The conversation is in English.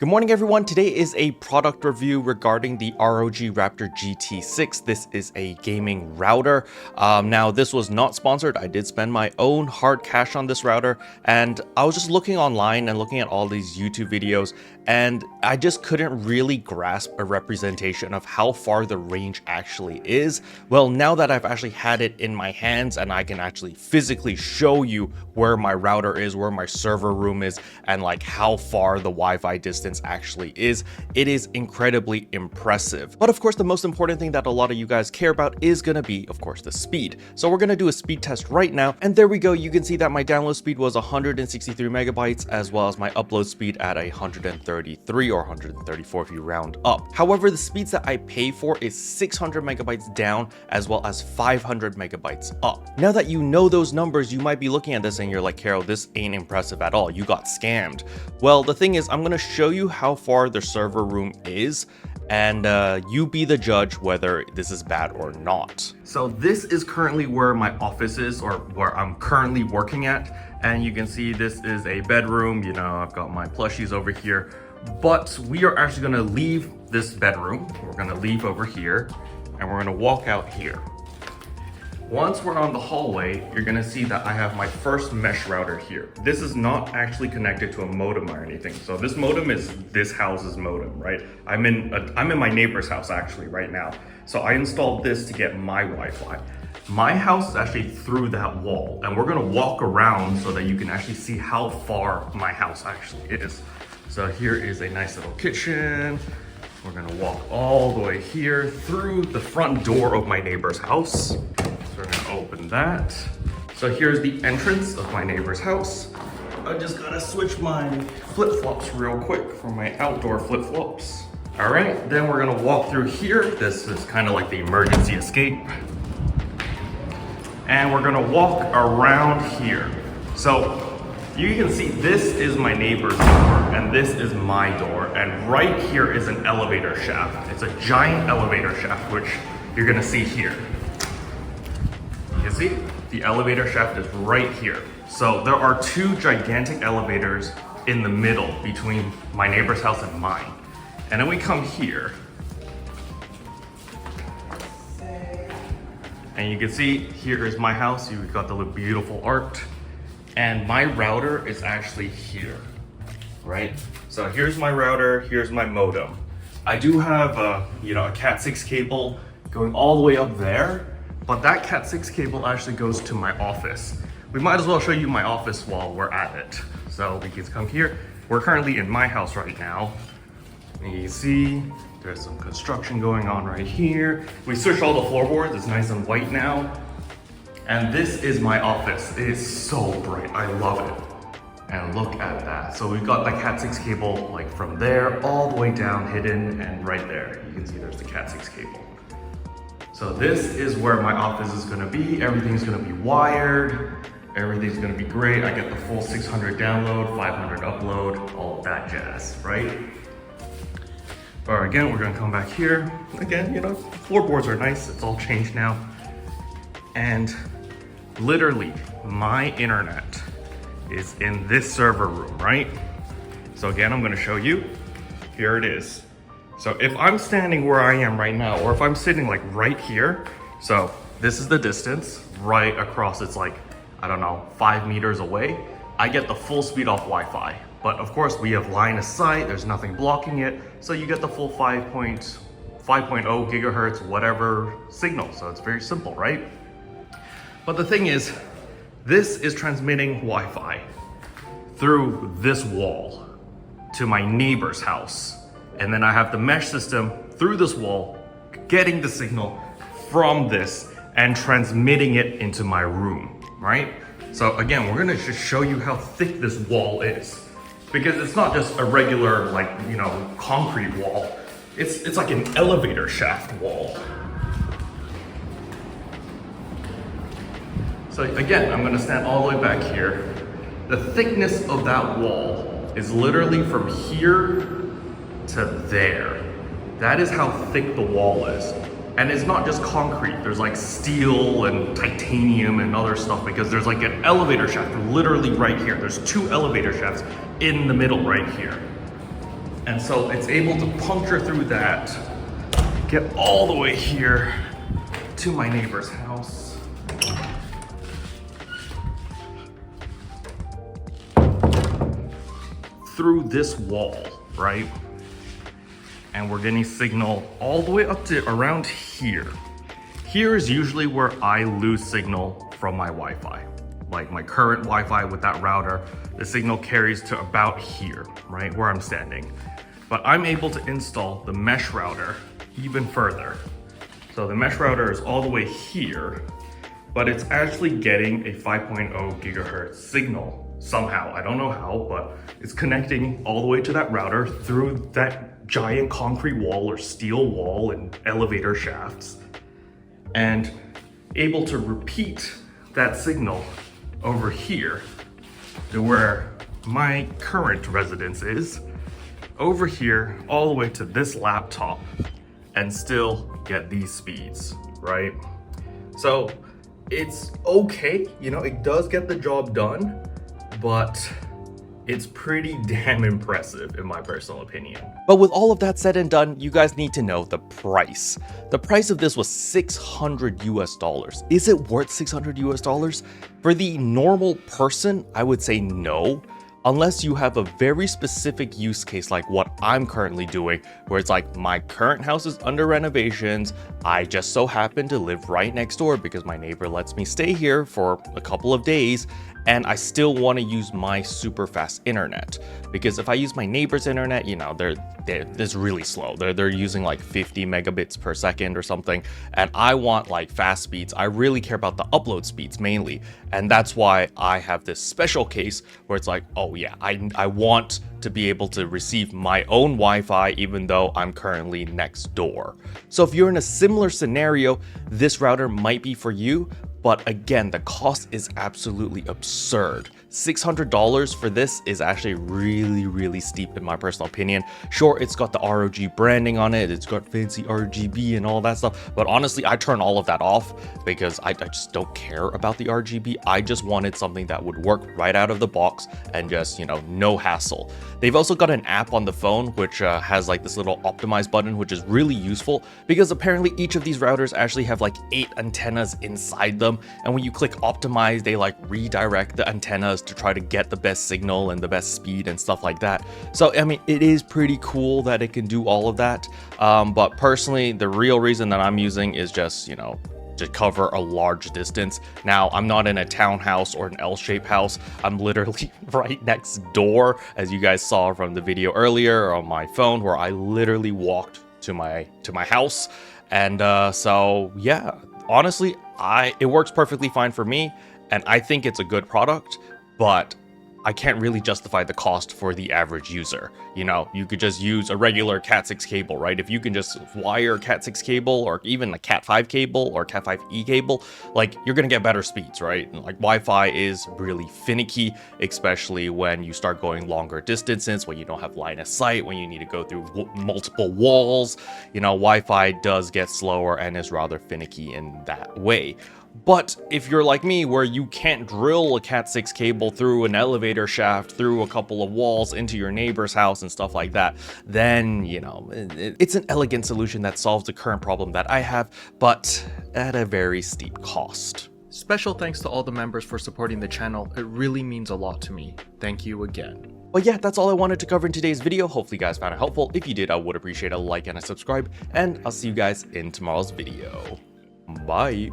Good morning everyone, today is a product review regarding the ROG Rapture GT6. This is a gaming router. Now this was not sponsored, I did spend my own hard cash on this router, and I was just looking online and looking at all these YouTube videos, and I just couldn't really grasp a representation of how far the range actually is. Well, now that I've actually had it in my hands and I can actually physically show you where my router is, where my server room is, and like how far the Wi-Fi distance actually is, it is incredibly impressive. But of course, the most important thing that a lot of you guys care about is gonna be, of course, the speed. So we're gonna do a speed test right now, and there we go. You can see that my download speed was 163 megabytes, as well as my upload speed at 133 or 134 if you round up. However, the speeds that I pay for is 600 megabytes down, as well as 500 megabytes up. Now that you know those numbers, you might be looking at this and you're like, Carol, this ain't impressive at all. You got scammed. Well, the thing is, I'm gonna show you how far the server room is, and you be the judge whether this is bad or not. So this is currently where my office is, or where I'm currently working at, and you can see this is a bedroom. You know, I've got my plushies over here, but we are actually gonna leave this bedroom. We're gonna leave over here, and we're gonna walk out here. Once we're on the hallway, you're gonna see that I have my first mesh router here. This is not actually connected to a modem or anything. So this modem is this house's modem, right? I'm in my neighbor's house actually right now. So I installed this to get my Wi-Fi. My house is actually through that wall, and we're gonna walk around so that you can actually see how far my house actually is. So here is a nice little kitchen. We're gonna walk all the way here through the front door of my neighbor's house. So we're gonna open that. So here's the entrance of my neighbor's house. I just gotta switch my flip-flops real quick for my outdoor flip-flops. All right, then we're gonna walk through here. This is kind of like the emergency escape. And we're gonna walk around here. So you can see this is my neighbor's door, and this is my door, and right here is an elevator shaft. It's a giant elevator shaft, which you're gonna see here. You can see the elevator shaft is right here. So there are two gigantic elevators in the middle between my neighbor's house and mine. And then we come here, and you can see here is my house. You've got the beautiful art. And my router is actually here, right? So here's my router, here's my modem. I do have a Cat6 cable going all the way up there, but that Cat6 cable actually goes to my office. We might as well show you my office while we're at it. So we can come here. We're currently in my house right now. And you can see there's some construction going on right here. We switched all the floorboards, it's nice and white now. And this is my office. It is so bright, I love it. And look at that. So we've got the Cat6 cable like from there all the way down, hidden, and right there. You can see there's the Cat6 cable. So this is where my office is gonna be. Everything's gonna be wired. Everything's gonna be great. I get the full 600 download, 500 upload, all of that jazz, right? But again, we're gonna come back here. Again, floorboards are nice. It's all changed now. And literally, my internet is in this server room, right? So again, I'm gonna show you. Here it is. So if I'm standing where I am right now, or if I'm sitting like right here, so this is the distance, right across, it's like, I don't know, 5 meters away, I get the full speed off Wi-Fi. But of course, we have line of sight, there's nothing blocking it, so you get the full 5.0 gigahertz, whatever signal. So it's very simple, right? But the thing is, this is transmitting Wi-Fi through this wall to my neighbor's house. And then I have the mesh system through this wall, getting the signal from this and transmitting it into my room, right? So again, we're gonna just show you how thick this wall is, because it's not just a regular, concrete wall. It's like an elevator shaft wall. So again, I'm gonna stand all the way back here. The thickness of that wall is literally from here to there. That is how thick the wall is. And it's not just concrete, there's like steel and titanium and other stuff, because there's like an elevator shaft literally right here. There's two elevator shafts in the middle right here. And so it's able to puncture through that, get all the way here to my neighbor's house. Through this wall, right? And we're getting signal all the way up to around here. Here is usually where I lose signal from my Wi-Fi. Like my current Wi-Fi with that router, the signal carries to about here, right? Where I'm standing. But I'm able to install the mesh router even further. So the mesh router is all the way here, but it's actually getting a 5.0 gigahertz signal somehow. I don't know how, but it's connecting all the way to that router through that giant concrete wall or steel wall and elevator shafts, and able to repeat that signal over here to where my current residence is, over here all the way to this laptop, and still get these speeds, right? So it's okay, you know, it does get the job done, but it's pretty damn impressive in my personal opinion. But with all of that said and done, you guys need to know the price. The price of this was $600 US. Is it worth $600 US? For the normal person, I would say no. Unless you have a very specific use case like what I'm currently doing, where it's like my current house is under renovations, I just so happen to live right next door because my neighbor lets me stay here for a couple of days, and I still want to use my super fast internet. Because if I use my neighbor's internet, you know, it's really slow. They're using like 50 megabits per second or something, and I want like fast speeds. I really care about the upload speeds mainly, and that's why I have this special case where it's like, oh yeah, I want to be able to receive my own Wi-Fi even though I'm currently next door. So if you're in a similar scenario, this router might be for you. But again, the cost is absolutely absurd. $600 for this is actually really steep in my personal opinion. Sure, it's got the ROG branding on it, it's got fancy RGB and all that stuff, but honestly, I turn all of that off because I just don't care about the RGB. I just wanted something that would work right out of the box and just, you know, no hassle. They've also got an app on the phone which has like this little optimize button, which is really useful because apparently each of these routers actually have like 8 antennas inside them. And when you click optimize, they like redirect the antennas to try to get the best signal and the best speed and stuff like that. So, I mean, it is pretty cool that it can do all of that. But personally, the real reason that I'm using is just, you know, to cover a large distance. Now, I'm not in a townhouse or an L-shaped house. I'm literally right next door, as you guys saw from the video earlier on my phone, where I literally walked to my house. And so, yeah, honestly, it works perfectly fine for me, and I think it's a good product, but I can't really justify the cost for the average user. You know, you could just use a regular Cat6 cable, right? If you can just wire a Cat6 cable or even a Cat5 cable or Cat5e cable, like, you're gonna get better speeds, right? Like, Wi-Fi is really finicky, especially when you start going longer distances, when you don't have line of sight, when you need to go through multiple walls. You know, Wi-Fi does get slower and is rather finicky in that way. But if you're like me, where you can't drill a Cat6 cable through an elevator shaft, through a couple of walls into your neighbor's house and stuff like that, then, you know, it's an elegant solution that solves the current problem that I have, but at a very steep cost. Special thanks to all the members for supporting the channel. It really means a lot to me. Thank you again. But yeah, that's all I wanted to cover in today's video. Hopefully you guys found it helpful. If you did, I would appreciate a like and a subscribe, and I'll see you guys in tomorrow's video. Bye.